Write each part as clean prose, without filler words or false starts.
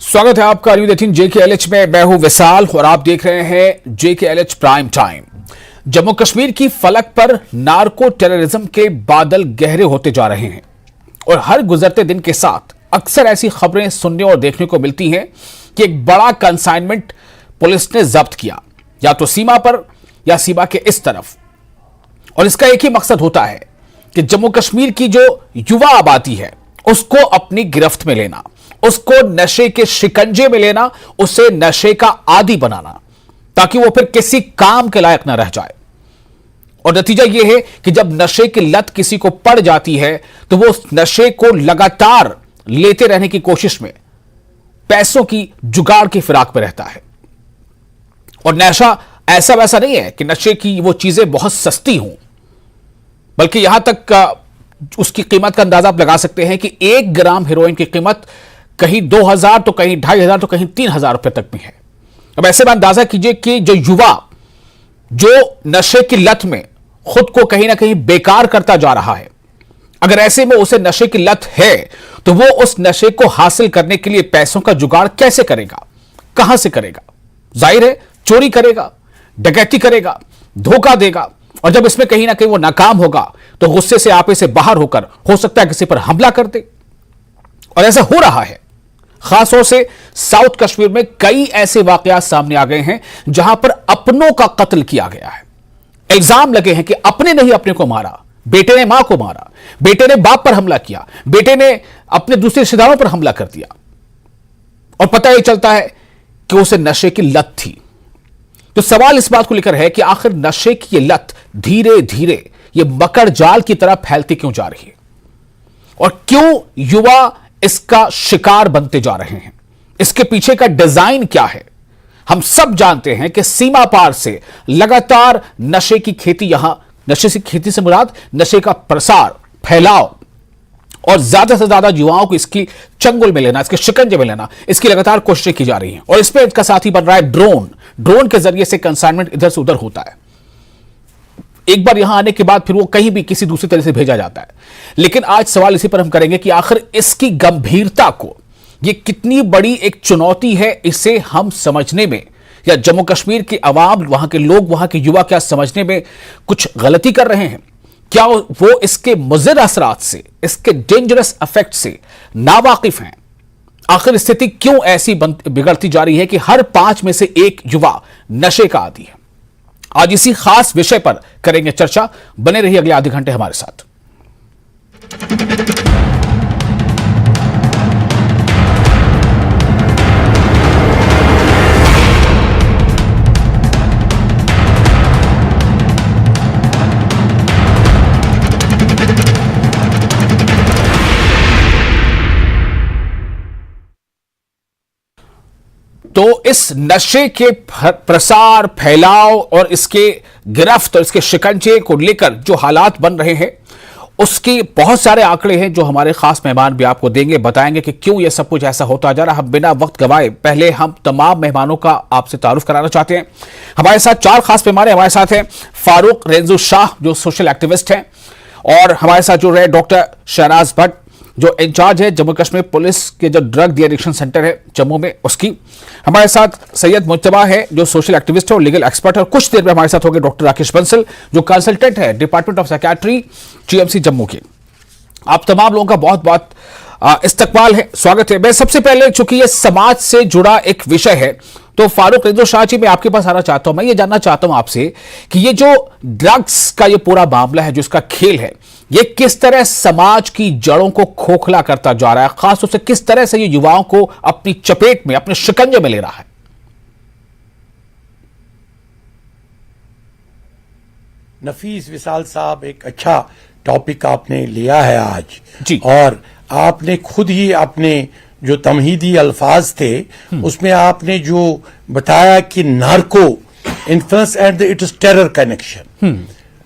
स्वागत है आपका न्यूज़ 18 JKLH में। मैं हूं विशाल और आप देख रहे हैं JKLH prime time. Jammu Kashmir की फलक पर नार्को टेररिज्म के बादल गहरे होते जा रहे हैं और हर गुजरते दिन के साथ अक्सर ऐसी खबरें सुनने और देखने को मिलती हैं कि एक बड़ा कंसाइनमेंट पुलिस ने जब्त किया, या तो सीमा पर या सीमा के इस तरफ। और इसका एक ही मकसद होता है कि जम्मू कश्मीर की जो युवा आबादी है उसको अपनी गिरफ्त में लेना, उसको नशे के शिकंजे में लेना, उसे नशे का आदी बनाना, ताकि वो फिर किसी काम के लायक ना रह जाए। और नतीजा यह है कि जब नशे की लत किसी को पड़ जाती है तो वो उस नशे को लगातार लेते रहने की कोशिश में पैसों की जुगाड़ की फिराक में रहता है। और नशा ऐसा वैसा नहीं है कि नशे की वो चीजें बहुत सस्ती हों, बल्कि यहां तक उसकी कीमत का अंदाजा आप लगा सकते हैं कि 1 ग्राम हेरोइन की कीमत कहीं 2000 तो कहीं 2500 तो कहीं 3000 रुपए तक में है। अब ऐसे में अंदाजा कीजिए कि जो युवा जो नशे की लत में खुद को कहीं ना कहीं बेकार करता जा रहा है, अगर ऐसे में उसे नशे की लत है तो वो उस नशे को हासिल करने के लिए पैसों का जुगाड़ कैसे करेगा, कहां से करेगा? जाहिर है चोरी करेगा, डकैती करेगा, धोखा देगा। और जब इसमें कहीं ना कहीं वो नाकाम होगा तो गुस्से से आपे से बाहर होकर हो सकता है किसी पर हमला कर दे। और ऐसा हो रहा है। खासतौर से साउथ कश्मीर में कई ऐसे वाकयात सामने आ गए हैं जहां पर अपनों का कत्ल किया गया है। इल्जाम लगे हैं कि अपने ने ही अपने को मारा, बेटे ने मां को मारा, बेटे ने बाप पर हमला किया, बेटे ने अपने दूसरे रिश्तेदारों पर हमला कर दिया। और पता यह चलता है कि उसे नशे की लत थी। तो सवाल इस बात को लेकर है कि आखिर नशे की ये लत धीरे धीरे ये मकर जाल की तरह फैलती क्यों जा रही है और क्यों युवा इसका शिकार बनते जा रहे हैं? इसके पीछे का डिजाइन क्या है? हम सब जानते हैं कि सीमा पार से लगातार नशे की खेती, यहां नशे की खेती से मुराद नशे का प्रसार, फैलाव और ज्यादा से ज्यादा युवाओं को इसकी चंगुल में लेना, इसके शिकंजे में लेना, इसकी लगातार कोशिशें की जा रही हैं। और इसमें इसका साथी बन रहा है ड्रोन के जरिए से कंसाइनमेंट इधर से उधर होता है। एक बार यहां आने के बाद फिर वो कहीं भी किसी दूसरी तरह से भेजा जाता है। लेकिन आज सवाल इसी पर हम करेंगे कि आखिर इसकी गंभीरता को, ये कितनी बड़ी एक चुनौती है, इसे हम समझने में, या जम्मू कश्मीर की आवाम, वहां के लोग, वहां के युवा क्या समझने में कुछ गलती कर रहे हैं? क्या वो इसके मुज़िर असरात से, इसके डेंजरस इफेक्ट से नावाकिफ हैं? आखिर स्थिति क्यों ऐसी बिगड़ती जा रही है कि हर 5 में से 1 युवा नशे का आदी है? आज इसी खास विषय पर करेंगे चर्चा। बने रहिए अगले आधे घंटे हमारे साथ। तो इस नशे के प्रसार, फैलाव और इसके गिरफ्त और इसके शिकंजे को लेकर जो हालात बन रहे हैं, उसके बहुत सारे आंकड़े हैं जो हमारे खास मेहमान भी आपको देंगे, बताएंगे कि क्यों यह सब कुछ ऐसा होता जा रहा है। हम बिना वक्त गवाए पहले हम तमाम मेहमानों का आपसे तारुफ कराना चाहते हैं। हमारे साथ 4 खास मेहमान हमारे साथ हैं। फारूक रेंजू शाह जो सोशल एक्टिविस्ट हैं, और हमारे साथ जो रहे डॉक्टर शहनाज भट्ट जो इंचार्ज है जम्मू कश्मीर पुलिस के जो ड्रग डी एडिक्शन सेंटर है जम्मू में, उसकी। हमारे साथ सैयद मुज्तबा है जो सोशल एक्टिविस्ट है और लीगल एक्सपर्ट है। और कुछ देर में हमारे साथ होंगे डॉक्टर राकेश बंसल जो कंसल्टेंट है department of psychiatry GMC Jammu के। आप तमाम लोगों का बहुत बहुत इस्तकबाल है, स्वागत है। मैं सबसे पहले, चूंकि ये समाज से जुड़ा एक विषय है, तो फारूक रेंजू शाह जी मैं आपके पास आना चाहता हूं। मैं ये जानना चाहता हूं आपसे कि ये जो ड्रग्स का ये पूरा मामला है, जो इसका खेल है, ये किस तरह समाज की जड़ों को खोखला करता जा रहा है, खासतौर से किस तरह से ये युवाओं को अपनी चपेट में, अपने शिकंजे में ले रहा है? नफीस विशाल साहब, एक अच्छा टॉपिक आपने लिया है आज जी। और आपने खुद ही अपने जो तमहीदी अल्फाज थे उसमें आपने जो बताया कि narco influence and it's terror connection,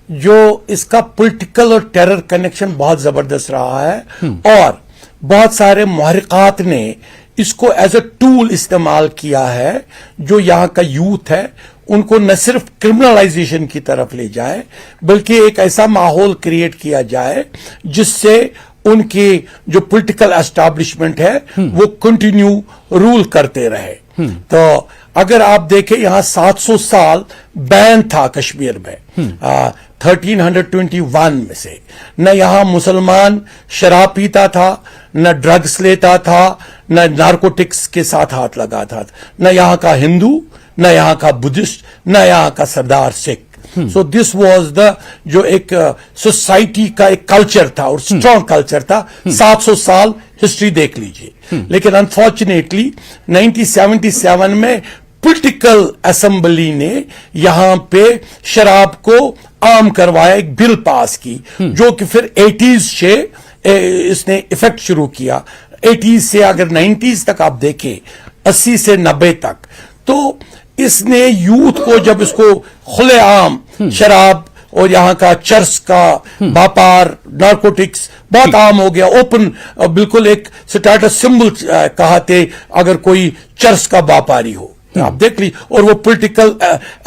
जो इसका पॉलिटिकल और टेरर कनेक्शन बहुत जबरदस्त रहा है। और बहुत सारे मुहर्रिकात ने इसको एज अ टूल इस्तेमाल किया है जो यहाँ का यूथ है उनको न सिर्फ क्रिमिनलाइजेशन की तरफ ले जाए बल्कि एक ऐसा माहौल क्रिएट किया जाए जिससे उनके जो पॉलिटिकल एस्टैब्लिशमेंट है वो कंटिन्यू रूल करते रहे। तो अगर आप देखें यहां 700 साल बैन था कश्मीर में 1321 में से। न यहां मुसलमान शराब पीता था, न ड्रग्स लेता था, न नारकोटिक्स के साथ हाथ लगाता था, न यहां का हिंदू, न यहां का बुद्धिस्ट, न यहां का सरदार Sikh. So this was the जो एक सोसाइटी का एक कल्चर था और स्ट्रॉन्ग कल्चर था। 700 साल हिस्ट्री देख लीजिए। लेकिन अनफॉर्चुनेटली 1977 में पॉलिटिकल असेंबली ने यहां पे शराब को आम करवाया, एक बिल पास की जो कि फिर 80s से इसने इफेक्ट शुरू किया। 80s से अगर 90s तक आप देखें, 80 से 90 तक, तो इसने यूथ को जब इसको खुलेआम शराब और यहां का चर्स का व्यापार, नारकोटिक्स बहुत आम हो गया, ओपन, बिल्कुल एक स्टेटस सिंबल कहते अगर कोई चर्स का व्यापारी हो। आप देख ली, और वो पॉलिटिकल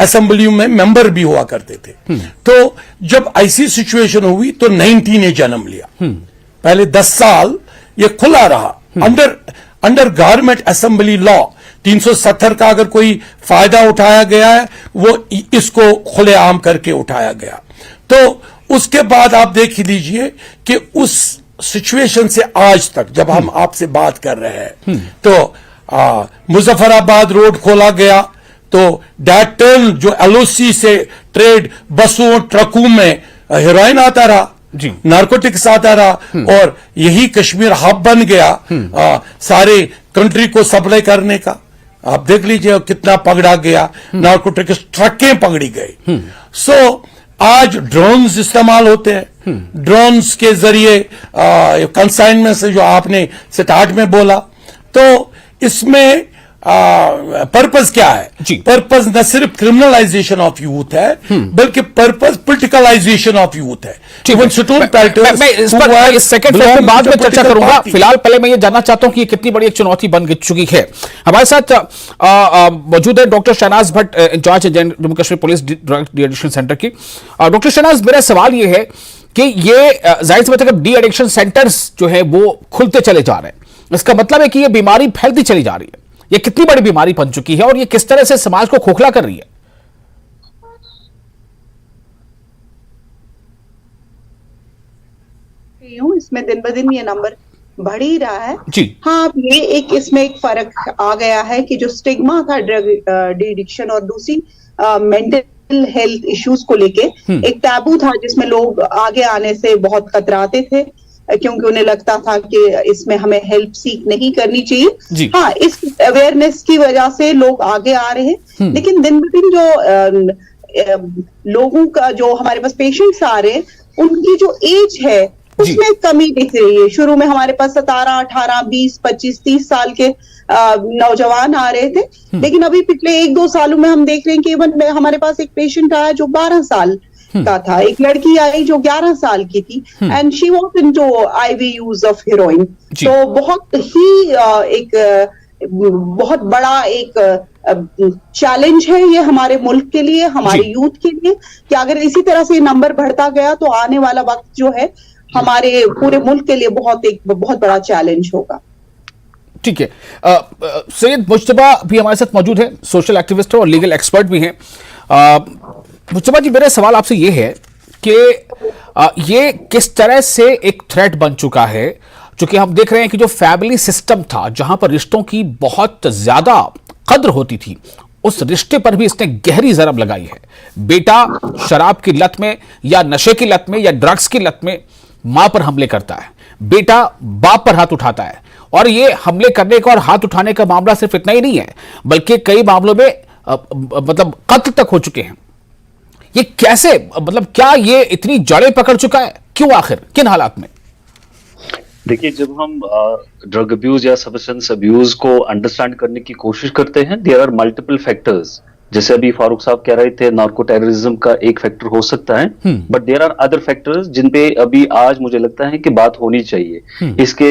असेंबली में मेंबर भी हुआ करते थे। तो जब ऐसी सिचुएशन हुई तो 90 ने जन्म लिया। पहले 10 साल ये खुला रहा अंडर गवर्नमेंट असेंबली लॉ। 370 का अगर कोई फायदा उठाया गया है वो इसको खुलेआम करके उठाया गया। तो उसके बाद आप देख लीजिए कि उस सिचुएशन से आज तक जब हम आपसे बात कर रहे हैं तो मुजफ्फराबाद रोड खोला गया, तो दैट टर्न जो एलओसी से ट्रेड बसों ट्रकों में हेरोइन आता रहा, नारकोटिक्स आता रहा, और यही कश्मीर हब बन गया सारे कंट्री को सप्लाई करने का। आप देख लीजिए कितना पकड़ा गया, नारकोटिक्स ट्रकें पकड़ी गई। सो आज ड्रोन्स इस्तेमाल होते हैं, ड्रोन्स के जरिए कंसाइनमेंट से जो आपने स्टार्ट में बोला, तो इसमें पर्पस क्या है? पर्पस न सिर्फ क्रिमिनलाइजेशन ऑफ यूथ है बल्कि पर्पस पॉलिटिकलाइजेशन ऑफ यूथ है। मैं इस पर इस सेकंड फ्लोर पे बाद में चर्चा करूंगा। फिलहाल पहले मैं ये जानना चाहता हूं कि ये कितनी बड़ी एक चुनौती बन चुकी है। हमारे साथ मौजूद है doctor Shahnaz Bhatt, incharge Jammu Kashmir police drug de addiction centre की। डॉक्टर शहनाज, मेरा सवाल ये है कि ये जाहिर सी बात है कि डी एडिक्शन सेंटर्स जो है वो खुलते चले जा रहे हैं, इसका मतलब है कि ये बीमारी फैलती चली जा रही है। ये कितनी बड़ी बीमारी बन चुकी है और ये किस तरह से समाज को खोखला कर रही है? इसमें दिन ब दिन ये नंबर बढ़ ही रहा है जी। हाँ, ये इसमें एक फर्क आ गया है कि जो स्टिग्मा था ड्रग डी एडिक्शन और दूसरी मेंटल हेल्थ इश्यूज को लेके एक टैबू था जिसमें लोग आगे आने से बहुत कतराते थे क्योंकि उन्हें लगता था कि इसमें हमें हेल्प सीख नहीं करनी चाहिए। हाँ, इस अवेयरनेस की वजह से लोग आगे आ रहे हैं, लेकिन दिन ब दिन जो लोगों का जो हमारे पास पेशेंट्स आ रहे हैं उनकी जो एज है उसमें कमी दिख रही है। शुरू में हमारे पास 17, 18, 20, 25, 30 साल के नौजवान आ रहे थे, लेकिन अभी पिछले 1-2 सालों में हम देख रहे हैं कि इवन हमारे पास एक पेशेंट आया जो 12 साल का था, एक लड़की आई जो 11 साल की थी, and she was into IV use of heroin. तो बहुत ही एक बहुत बड़ा एक चैलेंज है ये हमारे मुल्क के लिए, हमारे यूथ के लिए, कि अगर इसी तरह से नंबर बढ़ता गया तो आने वाला वक्त जो है हमारे पूरे मुल्क के लिए बहुत बड़ा चैलेंज होगा। ठीक है, सैयद मुज्तबा भी हमारे साथ मौजूद है, सोशल एक्टिविस्ट और लीगल एक्सपर्ट भी हैं। मुज्तबा जी, मेरा सवाल आपसे ये है कि ये किस तरह से एक थ्रेट बन चुका है, क्योंकि हम देख रहे हैं कि जो फैमिली सिस्टम था जहां पर रिश्तों की बहुत ज्यादा कद्र होती थी, उस रिश्ते पर भी इसने गहरी जरब लगाई है। बेटा शराब की लत में या नशे की लत में या ड्रग्स की लत में मां पर हमले करता है, बेटा बाप पर हाथ उठाता है, और ये हमले करने का और हाथ उठाने का मामला सिर्फ इतना ही नहीं है बल्कि कई मामलों में मतलब कत्ल तक हो चुके हैं। ये कैसे, मतलब क्या ये इतनी जड़ें पकड़ चुका है, क्यों, आखिर किन हालात में? देखिए, जब हम ड्रग अब्यूज या सब्सटेंस अब्यूज को अंडरस्टैंड करने की कोशिश करते हैं, देयर आर मल्टीपल फैक्टर्स। जैसे अभी फारूक साहब कह रहे थे, नार्को टेररिज्म का एक फैक्टर हो सकता है, but there are other factors जिन पे अभी आज मुझे लगता है कि बात होनी चाहिए। इसके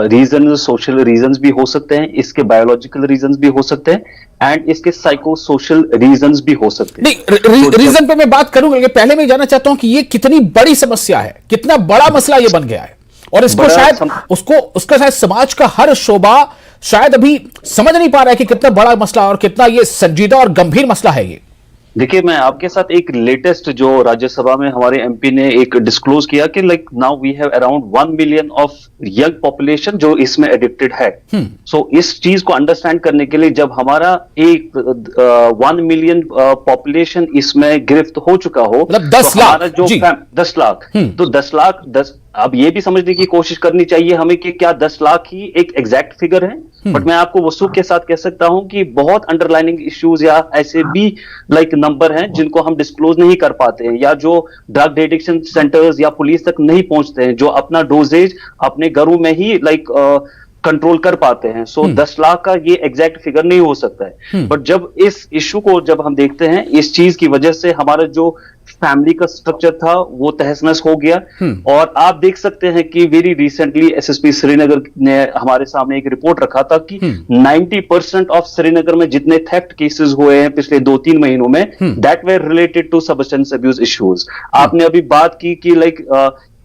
रीजन, सोशल रीजंस भी हो सकते हैं, इसके बायोलॉजिकल रीजंस भी हो सकते हैं, एंड इसके साइको सोशल रीजंस भी हो सकते हैं। नहीं, रीजन पे मैं बात करूंगा, लेकिन पहले मैं जानना चाहता हूं कि ये कितनी बड़ी समस्या है, कितना बड़ा मसला ये बन गया है, और इसको शायद उसका शायद समाज का हर शोबा शायद अभी समझ नहीं पा रहा है कि कितना बड़ा मसला और कितना ये संजीदा और गंभीर मसला है ये। देखिए, मैं आपके साथ एक लेटेस्ट जो राज्यसभा में हमारे एमपी ने एक डिस्क्लोज किया कि like now we have around 1 million of young population जो इसमें एडिक्टेड है। सो इस चीज को अंडरस्टैंड करने के लिए जब हमारा एक 1 मिलियन पॉपुलेशन इसमें गिरफ्त हो चुका हो, मतलब 10 लाख, हमारा जो 10 लाख, तो 10 लाख अब ये भी समझने की कोशिश करनी चाहिए हमें कि क्या 10 लाख ही एक एग्जैक्ट फिगर है, बट मैं आपको वसूख के साथ कह सकता हूं कि बहुत अंडरलाइनिंग इश्यूज या ऐसे भी लाइक नंबर हैं जिनको हम डिस्क्लोज नहीं कर पाते हैं, या जो ड्रग डिटेक्शन सेंटर्स या पुलिस तक नहीं पहुंचते हैं, जो अपना डोजेज अपने घरों में ही लाइक कंट्रोल कर पाते हैं। सो 10 लाख का ये एग्जैक्ट फिगर नहीं हो सकता है, बट जब इस इश्यू को जब हम देखते हैं, इस चीज की वजह से हमारा जो फैमिली का स्ट्रक्चर था वो तहस नहस हो गया। और आप देख सकते हैं कि वेरी रिसेंटली एसएसपी श्रीनगर ने हमारे सामने एक रिपोर्ट रखा था कि 90% ऑफ श्रीनगर में जितने थेफ्ट केसेस हुए हैं पिछले 2-3 महीनों में, that were related to substance abuse issues. आपने अभी बात की कि लाइक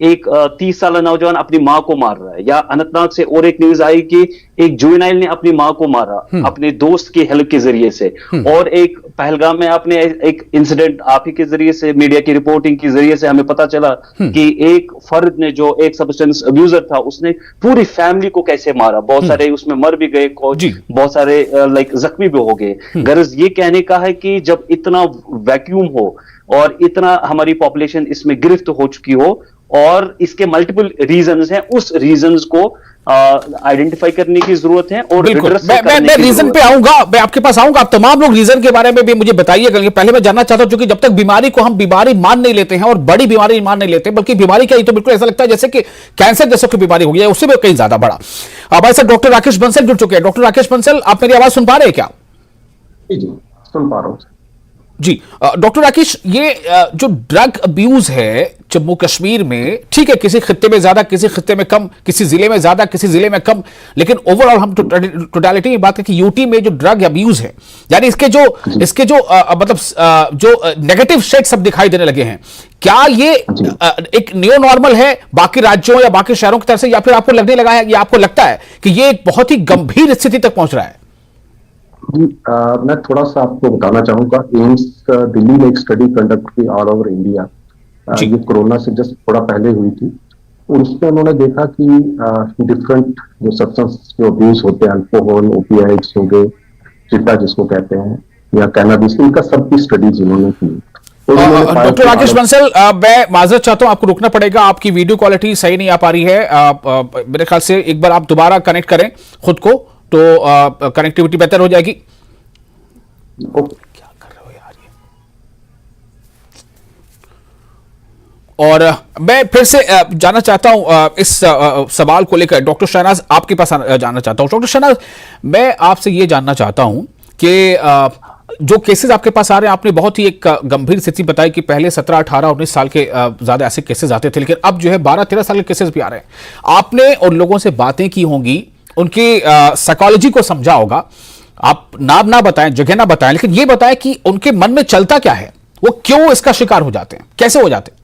एक 30 साल नौजवान अपनी मां को मार रहा है, या अनंतनाग से और एक न्यूज आई कि एक जुवेनाइल ने अपनी मां को मारा अपने दोस्त की हेल्प के जरिए से, और एक पहलगाम में आपने एक इंसिडेंट आप ही के जरिए से, मीडिया की रिपोर्टिंग के जरिए से हमें पता चला कि एक फर्द ने जो एक सब्सटेंस अब्यूजर था उसने पूरी फैमिली को कैसे मारा। बहुत सारे उसमें मर भी गए, बहुत सारे लाइक जख्मी भी हो गए। गर्ज ये कहने का है कि जब इतना वैक्यूम हो और इतना हमारी पॉपुलेशन इसमें गिरफ्त हो चुकी हो और इसके मल्टीपल रीजंस हैं, उस रीजंस को आइडेंटिफाई करने की जरूरत है। और मैं रीजन पे आऊंगा, मैं आपके पास आऊंगा। आप तमाम लोग रीजन के बारे में भी मुझे बताइएगा। पहले मैं जानना चाहता हूं, क्योंकि जब तक बीमारी को हम बीमारी मान नहीं लेते हैं, और बड़ी बीमारी मान नहीं लेते, बल्कि बीमारी क्या, तो बिल्कुल ऐसा लगता है जैसे कि कैंसर जैसे कोई बीमारी हो गई है, उससे भी कहीं ज्यादा बड़ा। हमारे साथ डॉक्टर राकेश बंसल जुड़ चुके हैं। डॉक्टर राकेश बंसल, आप मेरी आवाज सुन पा रहे हैं क्या? जी सुन पा रहा हूं जी। डॉक्टर राकेश, ये जो ड्रग अब्यूज है जम्मू कश्मीर में, ठीक है, किसी खित्ते में ज्यादा, किसी खित्ते में कम, किसी जिले में ज्यादा, किसी जिले में कम, लेकिन ओवरऑल हम टोटलिटी में बात करें कि यूटी में जो ड्रग अब्यूज है, यानी इसके जो मतलब जो नेगेटिव शेड सब दिखाई देने लगे हैं, क्या ये एक न्यू नॉर्मल है बाकी राज्यों या बाकी शहरों की तरफ से, या फिर आपको लगने लगा है, या आपको लगता है कि ये एक बहुत ही गंभीर स्थिति तक पहुंच रहा है? मैं थोड़ा सा आपको बताना चाहूंगा। एम्स दिल्ली ने एक स्टडी कंडक्ट की ऑल ओवर इंडिया, ये कोरोना से जस्ट थोड़ा पहले हुई थी, और उसमें उन्होंने देखा कि डिफरेंट जो सब्सटेंस जो अब्यूज होते हैं, अल्कोहल, ओपियाइड्स हो गए, चिट्टा जिसको कहते हैं, या कैनाबिस, इनका सबकी स्टडीज उन्होंने की। डॉक्टर राकेश बंसल, मैं माजरत चाहता हूं, आपको रुकना पड़ेगा, आपकी वीडियो क्वालिटी सही नहीं आ पा रही है। मेरे ख्याल से एक बार आप दोबारा कनेक्ट करें खुद को, तो कनेक्टिविटी बेहतर हो जाएगी। क्या कर रहे हो यार ये? और मैं फिर से जानना चाहता हूं इस सवाल को लेकर, डॉक्टर शहनाज आपके पास जानना चाहता हूं। डॉक्टर शहनाज, मैं आपसे ये जानना चाहता हूं कि जो केसेस आपके पास आ रहे हैं, आपने बहुत ही एक गंभीर स्थिति बताई कि पहले 17, 18, 19 साल के ज्यादा ऐसे केसेस आते थे, लेकिन अब जो है 12, 13 साल के केसेस भी आ रहे हैं। आपने और लोगों से बातें की होंगी, उनकी साइकोलॉजी को समझा होगा। आप नाम ना बताएं, जगह ना बताएं, लेकिन ये बताएं कि उनके मन में चलता क्या है, वो क्यों इसका शिकार हो जाते हैं, कैसे हो जाते हैं?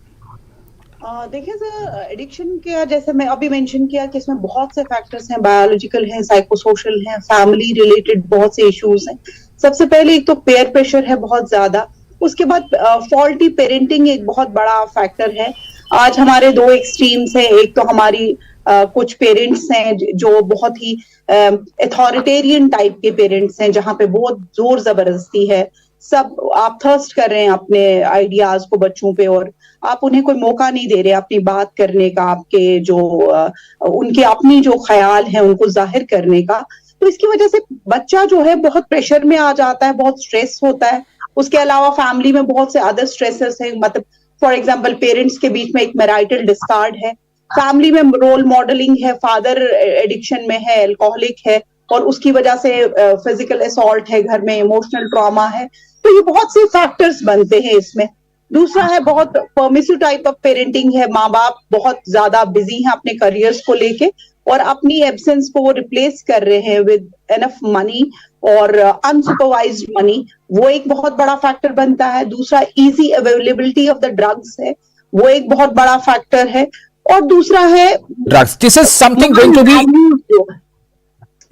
देखिए सर, एडिक्शन के जैसे मैं अभी मेंशन किया कि इसमें बहुत से फैक्टर्स हैं, बायोलॉजिकल हैं, साइकोसोशल हैं, फैमिली रिलेटेड बहुत से इश्यूज हैं। सबसे पहले एक तो पेयर प्रेशर है बहुत ज्यादा, उसके बाद फॉल्टी पेरेंटिंग एक बहुत बड़ा फैक्टर है। आज हमारे दो एक्सट्रीम्स हैं, एक तो हमारी कुछ पेरेंट्स हैं जो बहुत ही अथॉरिटेरियन टाइप के पेरेंट्स हैं, जहां पे बहुत जोर जबरदस्ती है, सब आप थर्स्ट कर रहे हैं अपने आइडियाज को बच्चों पे, और आप उन्हें कोई मौका नहीं दे रहे अपनी बात करने का, आपके जो उनके अपनी जो ख्याल है उनको जाहिर करने का। तो इसकी वजह से बच्चा जो है बहुत प्रेशर में आ जाता है, बहुत स्ट्रेस होता है। उसके अलावा फैमिली में बहुत से अदर स्ट्रेसेस हैं, मतलब फॉर एग्जाम्पल पेरेंट्स के बीच में एक मैरिटल डिस्कार्ड है, फैमिली में रोल मॉडलिंग है, फादर एडिक्शन में है, अल्कोहलिक है, और उसकी वजह से फिजिकल असॉल्ट है, घर में इमोशनल ट्रॉमा है। तो ये बहुत से फैक्टर्स बनते हैं इसमें। दूसरा है बहुत परमिसिव टाइप ऑफ पेरेंटिंग है, माँ बाप बहुत ज्यादा बिजी हैं अपने करियर्स को लेके, और अपनी एब्सेंस को वो रिप्लेस कर रहे हैं विद एनफ मनी और अनसुपरवाइज्ड मनी, वो एक बहुत बड़ा फैक्टर बनता है। दूसरा easy availability of the drugs है, वो एक बहुत बड़ा फैक्टर है। और दूसरा है drugs, this is something going to be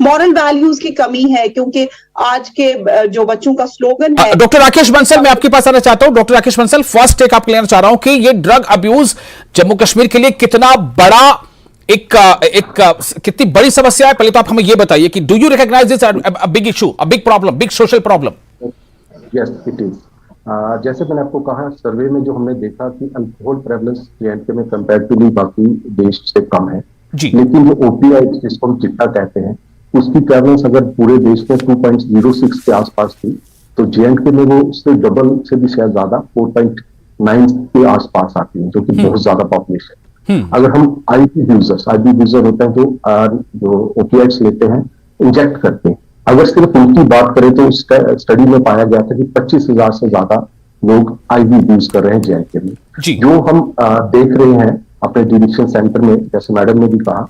moral values की कमी है, क्योंकि आज के जो बच्चों का स्लोगन है। डॉक्टर राकेश बंसल, मैं आपके पास आना चाहता हूं। Doctor Rakesh Bansal, first take आपको लेना चाह रहा हूं कि ये ड्रग अब्यूज जम्मू कश्मीर के लिए कितना बड़ा कितनी बड़ी समस्या है। पहले तो आप हमें ये बताइए कि do you recognise this a big issue, a big problem, big social problem? Yes it is. जैसे मैंने आपको कहा, सर्वे में जो हमने देखा कि अल्कोहल प्रेवलेंस जेएंडके में कंपैरेटिवली बाकी देश से कम है जी। लेकिन जो ओपीआई जिसको हम चिट्टा कहते हैं उसकी प्रेवलेंस अगर पूरे देश में 2.06 के आसपास थी तो जेएंडके में वो उससे डबल से भी शायद ज्यादा 4.9 के आसपास आती है, जो कि बहुत ज्यादा पॉपुलेशन। अगर हम आईवी यूजर होते हैं जो ओपीआइड्स लेते हैं, इंजेक्ट करते हैं, अगर सिर्फ उनकी बात करें तो स्टडी में पाया गया था कि 25,000 से ज्यादा लोग आईवी यूज कर रहे हैं जेएंडके में। जो हम देख रहे हैं अपने डिडिक्शन सेंटर में, जैसे मैडम ने भी कहा,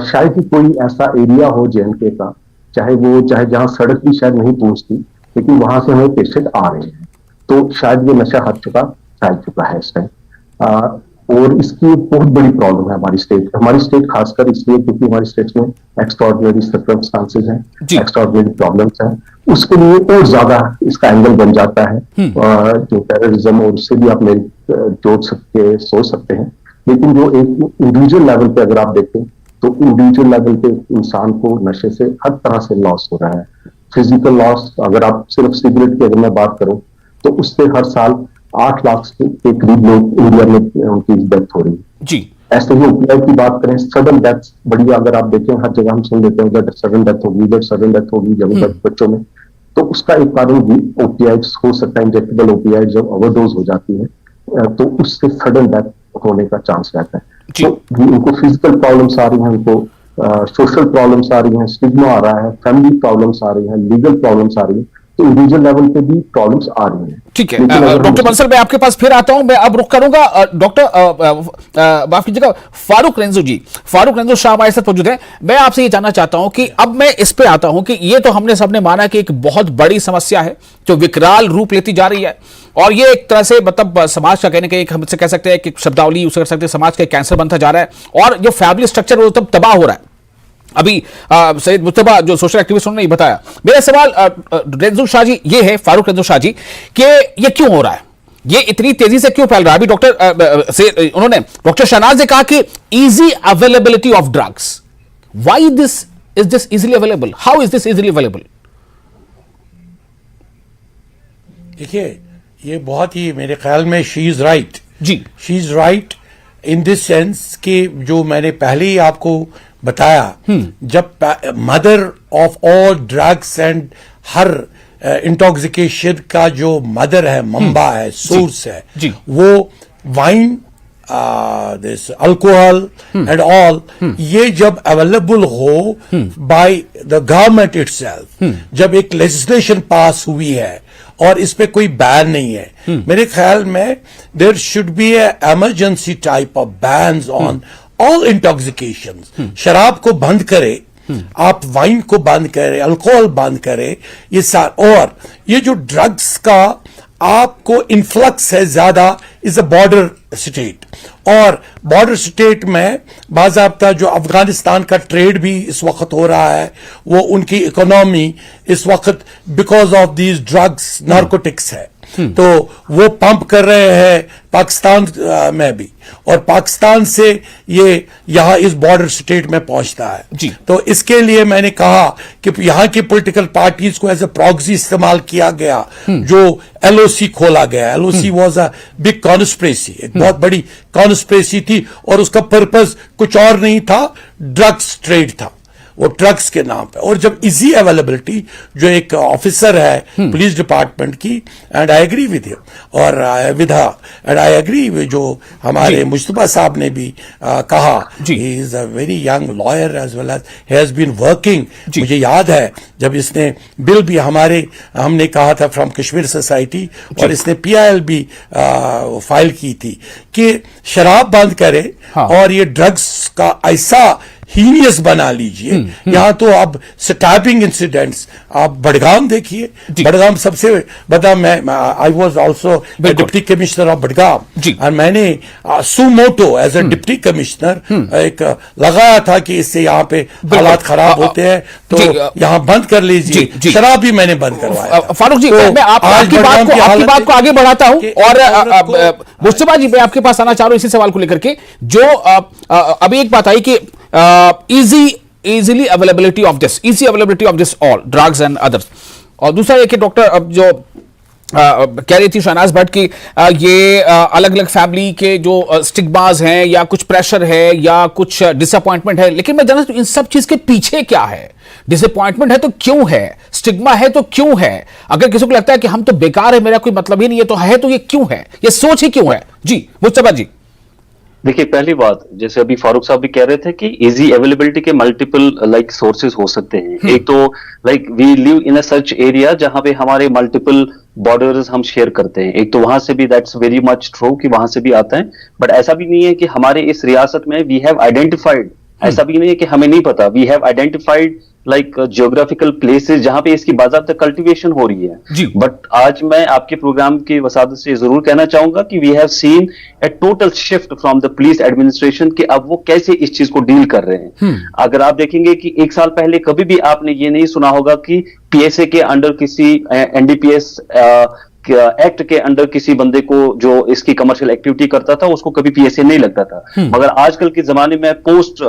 शायद ही कोई ऐसा एरिया हो जेएंडके का, चाहे जहां सड़क भी शायद नहीं पहुंचती, लेकिन वहां से हमें पेशेंट आ रहे हैं, तो शायद ये नशा हट फैल चुका है इस टाइम। और इसकी बहुत बड़ी प्रॉब्लम है हमारी स्टेट खासकर इसलिए क्योंकि हमारी स्टेट में एक्स्ट्राऑर्डिनरी सर्कमस्टांसेस हैं, एक्स्ट्राऑर्डिनरी प्रॉब्लम्स हैं, उसके लिए और ज्यादा इसका एंगल बन जाता है। जो टेररिज्म और उससे भी आप सोच सकते हैं, लेकिन जो एक इंडिविजुअल लेवल पे अगर आप देखें तो इंडिविजुअल लेवल पे इंसान को नशे से हर तरह से लॉस हो रहा है। फिजिकल लॉस, अगर आप सिर्फ सिगरेट की अगर मैं बात करूं तो उससे हर साल 8 लाख के करीब लोग इंडिया में उनकी डेथ हो रही है जी। ऐसे ही ओपीआई की बात करें, सडन डेथ बड़ी, अगर आप देखें हर जगह हम सुन लेते हैं जब सडन डेथ होगी जब बच्चों में, तो उसका एक कारण भी ओपीआइड्स हो सकता है। इंजेक्टेबल ओपीआइड जब ओवरडोज हो जाती है तो उससे सडन डेथ होने का चांस रहता है। तो उनको फिजिकल प्रॉब्लम्स आ रही हैं, उनको सोशल प्रॉब्लम्स आ रही हैं, स्टिग्मा आ रहा है, फैमिली प्रॉब्लम्स आ रही हैं, लीगल प्रॉब्लम्स आ रही हैं, तो इंडिविजुअल लेवल पे भी प्रॉब्लम्स आ रही हैं। ठीक है डॉक्टर बंसल, मैं आपके पास फिर आता हूं। मैं अब रुक करूंगा डॉक्टर माफ कीजिएगा फारूक रेंजू जी। फारूक रेंजू शाह हमारे साथ मौजूद है। मैं आपसे ये जानना चाहता हूं कि अब मैं इस पे आता हूं कि ये तो हमने सबने माना कि एक बहुत बड़ी समस्या है जो विकराल रूप लेती जा रही है, और ये एक तरह से मतलब समाज का कहने के हम कह सकते हैं कि शब्दावली यूज कर सकते हैं, समाज का कैंसर बनता जा रहा है, और जो फैमिली स्ट्रक्चर वो तब तबाह हो रहा है। अभी सैयद मुस्तफा जो सोशल एक्टिविस्ट उन्होंने बताया। मेरा सवाल रेंजू शाह जी ये है, फारूक रेंजू शाह जी, कि ये क्यों हो रहा है, ये इतनी तेजी से क्यों फैल रहा है? अभी डॉक्टर शहनाज ने कहा कि easy availability of drugs, why this is this easily available, how is this easily available? देखिए, ये बहुत ही मेरे ख्याल में she is right ji, she is right in this sense कि जो मैंने पहले ही आपको बताया, जब mother of all drugs and हर इंटॉक्सिकेशन का जो मदर है, मंबा है, सोर्स है, वो wine, this alcohol and all, ये जब अवेलेबल हो बाय द गवर्नमेंट इटसेल्फ, जब एक लेजिस्लेशन पास हुई है और इस पे कोई बैन नहीं है, मेरे ख्याल में there should be a emergency type of bans on all intoxication. शराब को बंद करे, आप वाइन को बंद करें, अल्कोहल बंद करें, ये और ये जो ड्रग्स का आपको इन्फ्लक्स है ज्यादा इज अ बॉर्डर स्टेट, और बॉर्डर स्टेट में बाज़ाब्ता जो अफगानिस्तान का ट्रेड भी इस वक्त हो रहा है, वो उनकी इकोनॉमी इस वक्त because of these drugs narcotics है, तो वो पंप कर रहे हैं पाकिस्तान में भी, और पाकिस्तान से ये यहां इस बॉर्डर स्टेट में पहुंचता है जी। तो इसके लिए मैंने कहा कि यहां की पॉलिटिकल पार्टीज को एज ए प्रॉक्सी इस्तेमाल किया गया, जो एलओसी खोला गया। LOC was a big conspiracy, एक बहुत बड़ी कॉन्स्पिरेसी थी, और उसका पर्पस कुछ और नहीं था, ड्रग्स ट्रेड था, वो ड्रग्स के नाम पे। और जब इजी अवेलेबिलिटी, जो एक ऑफिसर है पुलिस डिपार्टमेंट की, and I agree with him और with her, and I agree with जो हमारे मुस्तफा साहब ने भी कहा, he is a very young lawyer as well as he has been working. मुझे याद है जब इसने बिल भी हमने कहा था फ्रॉम कश्मीर सोसाइटी, और इसने पीआईएल भी फाइल की थी कि शराब बंद करे, और ये ड्रग्स का ऐसा हीनियस बना लीजिए। यहाँ तो आप स्टैपिंग इंसिडेंट्स आप बडगाम देखिए, बडगाम सबसे बता, मैं I was also deputy commissioner of Budgam, और मैंने suo motu as a deputy commissioner एक लगाया था कि इससे यहाँ पे हालात खराब होते हैं तो यहाँ बंद कर लीजिए। शराब भी मैंने बंद करवाया। फारूक जी, मैं आपकी बात को आगे बढ़ाता हूं और मुस्तफा जी, मैं आपके पास आना चाह रहा हूं इसी सवाल को लेकर के। जो अभी एक बात आई कि easily availability of this all drugs and others, और दूसरा ये कि डॉक्टर अब जो कह रही थी शहनाज भट्ट की ये अलग अलग फैमिली के जो स्टिग्मास हैं या कुछ प्रेशर है या कुछ डिसअपॉइंटमेंट है, लेकिन मैं जानना इन सब चीज के पीछे क्या है? डिसअपॉइंटमेंट है तो क्यों है? स्टिग्मा है तो क्यों है? अगर किसी को लगता है कि हम तो बेकार है, मेरा कोई मतलब ही नहीं है तो ये क्यों है? ये सोच ही क्यों है? जी मुस्तफा जी। देखिए, पहली बात, जैसे अभी फारूक साहब भी कह रहे थे कि इजी अवेलेबिलिटी के मल्टीपल सोर्सेज हो सकते हैं। एक तो we live in a such area जहां पे हमारे मल्टीपल बॉर्डर्स हम शेयर करते हैं। एक तो वहां से भी दैट्स वेरी मच ट्रू कि वहां से भी आता है, बट ऐसा भी नहीं है कि हमारे इस रियासत में वी हैव आइडेंटिफाइड, ऐसा भी नहीं है कि हमें नहीं पता, we have identified geographical places जहां पे इसकी बाज़ाब्ता कल्टीवेशन हो रही है। बट आज मैं आपके प्रोग्राम की वसादत से जरूर कहना चाहूंगा कि we have seen a total shift from the police administration कि अब वो कैसे इस चीज को डील कर रहे हैं। अगर आप देखेंगे कि एक साल पहले कभी भी आपने ये नहीं सुना होगा कि पीएसए के अंडर किसी एनडीपीएस एक्ट के अंडर किसी बंदे को जो इसकी कमर्शियल एक्टिविटी करता था उसको कभी पीएसए नहीं लगता था। मगर आजकल के जमाने में पोस्ट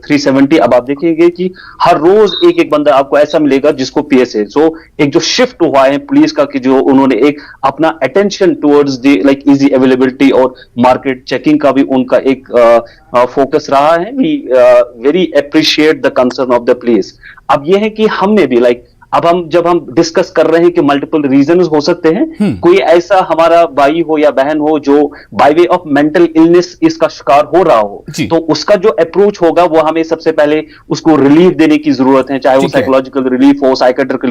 370 अब आप देखेंगे कि हर रोज एक बंदा आपको ऐसा मिलेगा जिसको पीएसए। सो एक जो शिफ्ट हुआ है पुलिस का कि जो उन्होंने एक अपना attention towards the easy availability और मार्केट चेकिंग का भी उनका एक फोकस रहा है। We very appreciate the concern of the police. अब यह है कि हमने भी अब जब हम डिस्कस कर रहे हैं कि मल्टीपल रीजंस हो सकते हैं, कोई ऐसा हमारा भाई हो या बहन हो जो by way of mental illness इसका शिकार हो रहा हो, तो उसका जो अप्रोच होगा वो हमें सबसे पहले उसको रिलीफ देने की जरूरत है, चाहे वो साइकोलॉजिकल रिलीफ हो, साइकेट्रिकल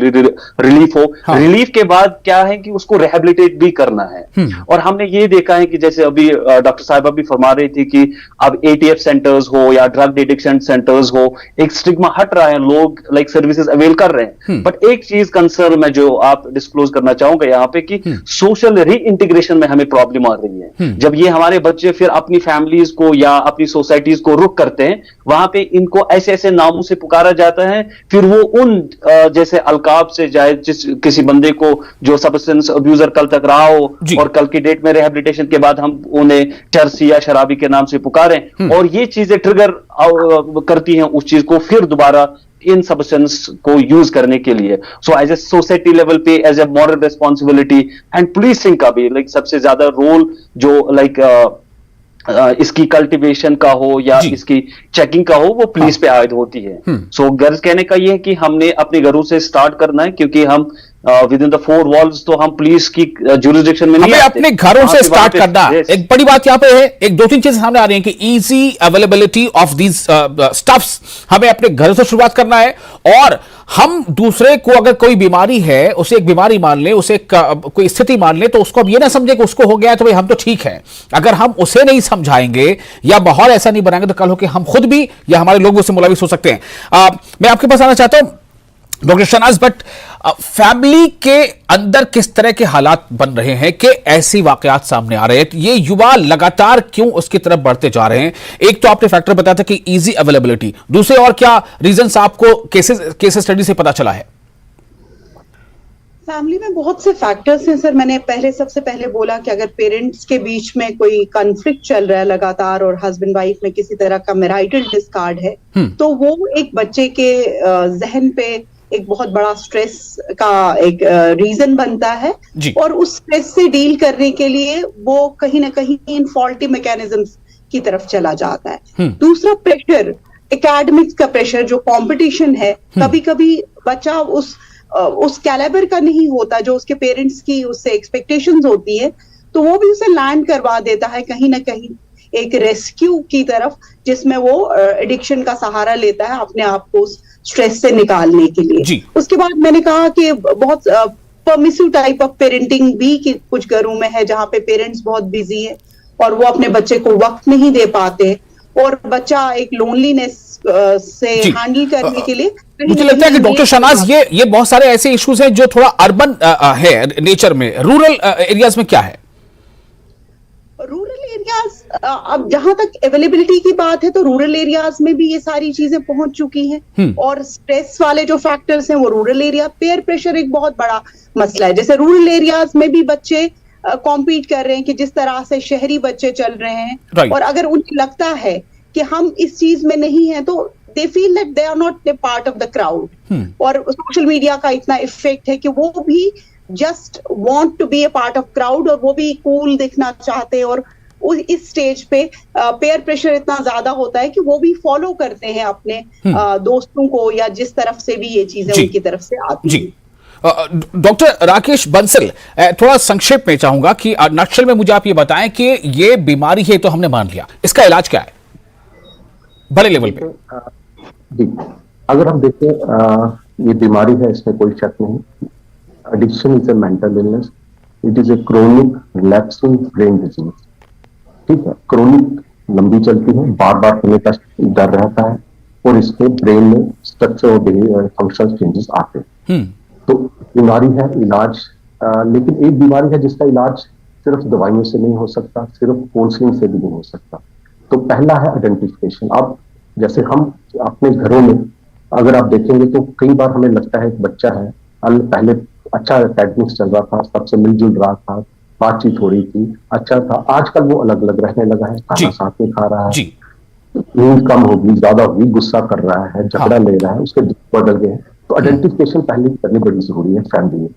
रिलीफ हो। रिलीफ के बाद क्या है कि उसको रिहेबिलिटेट भी करना है। और हमने ये देखा है कि जैसे अभी डॉक्टर साहिबा भी फरमा रही थी कि अब एटीएफ सेंटर्स हो या ड्रग डिटेक्शन सेंटर्स हो, एक स्टिग्मा हट रहा है, लोग सर्विसेज अवेल कर रहे हैं। बट एक चीज कंसर्न में जो आप डिस्क्लोज करना चाहूंगा यहाँ पे कि सोशल रीइंटीग्रेशन में हमें प्रॉब्लम आ रही है। जब ये हमारे बच्चे फिर अपनी फैमिलीज को या अपनी सोसाइटीज को रुक करते हैं, वहां पे इनको ऐसे ऐसे नामों से पुकारा जाता है, फिर वो उन जैसे अलकाब से जाए किसी बंदे को जो सब्सटेंस अब्यूजर कल तक रहा हो और कल की डेट में रिहेबिलिटेशन के बाद हम उन्हें चरसी या शराबी के नाम से पुकारें, और ये चीजें ट्रिगर करती हैं उस चीज को फिर दोबारा इन सब्सटेंस को यूज करने के लिए। So as a society level पे as a moral responsibility and policing का भी सबसे ज्यादा रोल जो इसकी कल्टीवेशन का हो या इसकी चेकिंग का हो वो पुलिस पे आयद होती है। सो गर्ज कहने का ये है कि हमने अपने घरों से स्टार्ट करना है, क्योंकि हम with in the four walls तो हम पुलिस की जुरिसडिक्शन में नहीं आते। अपने घरों से स्टार्ट करना। एक बड़ी बात यहां पे है, एक दो तीन चीजें सामने आ रही हैं कि easy availability of these stuffs, हमें अपने घर से शुरुआत करना है। और हम दूसरे को अगर कोई बीमारी है उसे एक बीमारी मान ले, उसे कोई स्थिति मान ले, तो उसको अब ये ना समझे कि उसको हो गया है तो भाई हम तो ठीक है। अगर हम उसे नहीं समझाएंगे या माहौल ऐसा नहीं बनाएंगे तो कल होकर हम खुद भी या हमारे लोग उससे मुलविस हो सकते हैं। मैं आपके पास आना चाहता हूं डॉक्टर शहनाज भट्ट, फैमिली के अंदर किस तरह के हालात बन रहे हैं कि ऐसी वाकयात सामने आ रहे हैं? ये युवा लगातार क्यों उसकी तरफ बढ़ते जा रहे हैं? एक तो आपने फैक्टर बताया था कि इजी अवेलेबिलिटी, दूसरे और क्या रीजंस आपको केस स्टडी से पता चला है? फैमिली में बहुत से फैक्टर्स हैं सर। मैंने सबसे पहले बोला कि अगर पेरेंट्स के बीच में कोई कॉन्फ्लिक्ट चल रहा है लगातार और हस्बैंड वाइफ में किसी तरह का मैरिटल डिस्कार्ड है, तो वो एक बच्चे के जहन पे एक बहुत बड़ा स्ट्रेस का एक रीजन बनता है, और उस स्ट्रेस से डील करने के लिए वो कहीं ना कहीं इन फॉल्टी मैकेनिज्म्स की तरफ चला जाता है। दूसरा प्रेशर, एकेडमिक्स का प्रेशर, जो कंपटीशन है, कभी कभी बच्चा उस कैलिबर का नहीं होता जो उसके पेरेंट्स की उससे एक्सपेक्टेशंस होती है, तो वो भी उसे लैंड करवा देता है कहीं ना कहीं एक रेस्क्यू की तरफ, जिसमें वो एडिक्शन का सहारा लेता है अपने आप को स्ट्रेस से निकालने के लिए। उसके बाद मैंने कहा कि बहुत परमिसिव टाइप ऑफ पेरेंटिंग भी कि कुछ घरों में है जहां पे पेरेंट्स बहुत बिजी है और वो अपने बच्चे को वक्त नहीं दे पाते, और बच्चा एक लोनलीनेस से जी। हैंडल करने के लिए मुझे लगता है कि डॉक्टर शहनाज ये बहुत सारे ऐसे इश्यूज हैं जो थोड़ा अर्बन है नेचर में, रूरल एरियाज में क्या है? रूरल एरियाज, अब जहां तक अवेलेबिलिटी की बात है तो रूरल एरियाज में भी ये सारी चीजें पहुंच चुकी हैं, और स्ट्रेस वाले जो फैक्टर्स हैं वो रूरल एरिया, पेयर प्रेशर एक बहुत बड़ा मसला है। जैसे रूरल एरियाज में भी बच्चे कॉम्पीट कर रहे हैं कि जिस तरह से शहरी बच्चे चल रहे हैं, Right. और अगर उन्हें लगता है कि हम इस चीज में नहीं है तो they feel that they are not a part of the crowd. और सोशल मीडिया का इतना इफेक्ट है कि वो भी just want to be a part of crowd, और वो भी कूल दिखना चाहते हैं, और इस स्टेज पे पेयर प्रेशर इतना ज्यादा होता है कि वो भी फॉलो करते हैं अपने दोस्तों को, या जिस तरफ से भी ये चीजें जी। उनकी तरफ से आती जी। हैं। डॉक्टर राकेश बंसल, थोड़ा संक्षेप में चाहूंगा कि नक्शल में मुझे आप ये बताएं कि ये बीमारी है तो हमने मान लिया, इसका इलाज क्या है बड़े लेवल पे? जी, अगर हम देखें ये बीमारी है, इसमें कोई शक नहीं। Addiction is a mental illness, it is a chronic relapsing brain disease. ठीक है, क्रोनिक लंबी चलती है, बार बार होने का डर रहता है, और इसके ब्रेन में स्ट्रक्चर और फंक्शन चेंजेस आते हैं। तो बीमारी है, इलाज लेकिन एक बीमारी है जिसका इलाज सिर्फ दवाइयों से नहीं हो सकता, सिर्फ काउंसलिंग से भी नहीं हो सकता। तो पहला है आइडेंटिफिकेशन। अब जैसे हम अपने घरों में अगर आप देखेंगे तो कई बार हमें लगता है एक बच्चा है, पहले अच्छा एकेडमिक्स चल रहा था, सबसे मिलजुल रहा था, बातचीत हो रही थी, अच्छा था, आजकल वो अलग अलग रहने लगा है, खाना साथ में खा रहा है, नींद कम होगी, ज्यादा होगी, गुस्सा कर रहा है, झगड़ा ले रहा है, उसके बदल गए हैं। तो आइडेंटिफिकेशन पहले करनी बड़ी जरूरी है फैमिली में।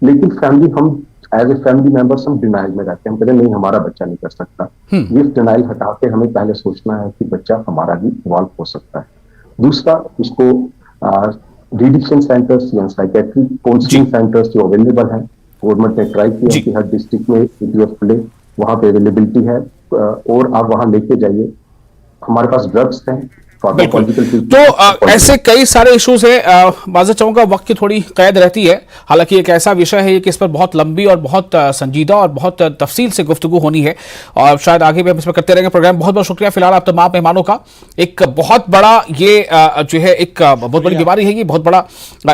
लेकिन फैमिली, हम एज ए फैमिली मेंबर्स हम डिनाइल में रहते हैं, हम कहते हैं नहीं हमारा बच्चा नहीं कर सकता। ये डिनाइल हटा के हमें पहले सोचना है कि बच्चा हमारा भी इन्वॉल्व हो सकता है। दूसरा, उसको रिडिक्शन सेंटर्स या साइकेट्री काउंसलिंग सेंटर्स जो अवेलेबल है, गवर्नमेंट ने ट्राई किया कि हर डिस्ट्रिक्ट में EPF खुले, वहां पे अवेलेबिलिटी है, और आप वहां लेके जाइए। हमारे पास ड्रग्स हैं, तो ऐसे कई सारे इश्यूज हैं, माजूद चाहूंगा वक्त की थोड़ी कैद रहती है। हालांकि एक ऐसा विषय है कि इस पर बहुत लंबी और बहुत संजीदा और बहुत तफसील से गुफ्तगू होनी है, और शायद आगे भी हम इस पर करते रहेंगे प्रोग्राम। बहुत बहुत शुक्रिया फिलहाल आप तमाम मेहमानों का। एक बहुत बड़ा ये जो है एक बहुत बड़ी बीमारी है, ये बहुत बड़ा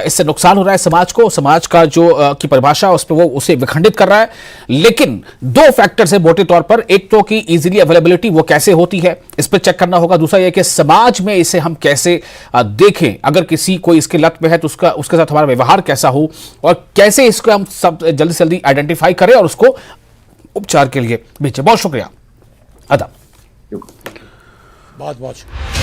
इससे नुकसान हो रहा है समाज को, समाज का जो की परिभाषा उस पर वो उसे विखंडित कर रहा है। लेकिन दो फैक्टर्स है मोटे तौर पर, एक तो कि इजीली अवेलेबिलिटी वो कैसे होती है, इस पर चेक करना होगा। दूसरा यह कि समाज में इसे हम कैसे देखें, अगर किसी कोई इसके लत में है तो उसके साथ हमारा व्यवहार कैसा हो, और कैसे इसको हम सब जल्दी से जल्दी आइडेंटिफाई करें और उसको उपचार के लिए भेजें। बहुत शुक्रिया, आदाब। बहुत बहुत शुक्रिया।